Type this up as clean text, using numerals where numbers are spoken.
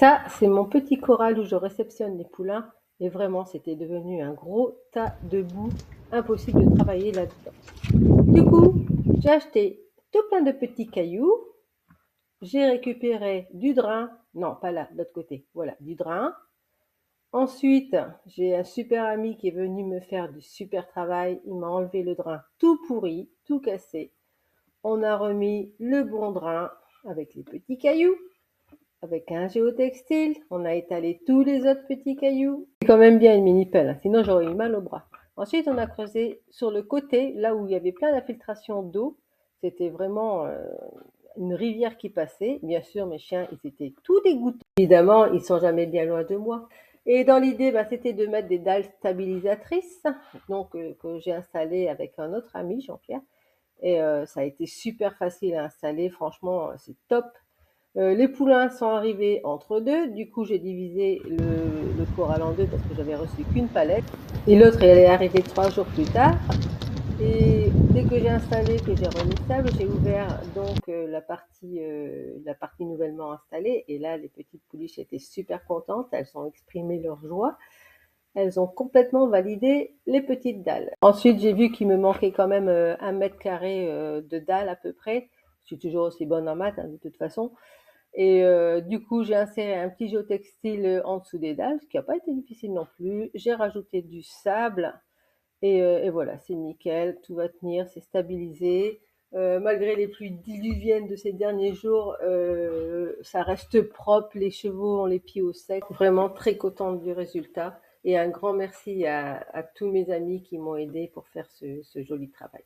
Ça, c'est mon petit corral où je réceptionne les poulains et vraiment, c'était devenu un gros tas de boue, impossible de travailler là-dedans. Du coup, j'ai acheté tout plein de petits cailloux, j'ai récupéré du drain, non, pas là, de l'autre côté, voilà, du drain. Ensuite, j'ai un super ami qui est venu me faire du super travail, il m'a enlevé le drain tout pourri, tout cassé. On a remis le bon drain avec les petits cailloux. Avec un géotextile, on a étalé tous les autres petits cailloux. C'est quand même bien une mini-pelle, hein, sinon j'aurais eu mal au bras. Ensuite, on a creusé sur le côté, là où il y avait plein d'infiltrations d'eau. C'était vraiment une rivière qui passait. Bien sûr, mes chiens, ils étaient tout dégoûtés. Évidemment, ils sont jamais bien loin de moi. Et dans l'idée, c'était de mettre des dalles stabilisatrices, donc que j'ai installées avec un autre ami, Jean-Pierre. Et ça a été super facile à installer, franchement, c'est top. Les poulains sont arrivés entre deux, du coup j'ai divisé le corral en deux parce que j'avais reçu qu'une palette. Et l'autre, elle est arrivée 3 jours plus tard. Et dès que j'ai installé, que j'ai remis ça, j'ai ouvert donc la partie nouvellement installée. Et là, les petites pouliches étaient super contentes. Elles ont exprimé leur joie. Elles ont complètement validé les petites dalles. Ensuite, j'ai vu qu'il me manquait quand même 1 mètre carré de dalles à peu près. Je suis toujours aussi bonne en maths, hein, de toute façon. Et du coup, j'ai inséré un petit géotextile en dessous des dalles, ce qui n'a pas été difficile non plus. J'ai rajouté du sable et voilà, c'est nickel, tout va tenir, c'est stabilisé. Malgré les pluies diluviennes de ces derniers jours, ça reste propre, les chevaux ont les pieds au sec. Vraiment très contente du résultat et un grand merci à tous mes amis qui m'ont aidé pour faire ce joli travail.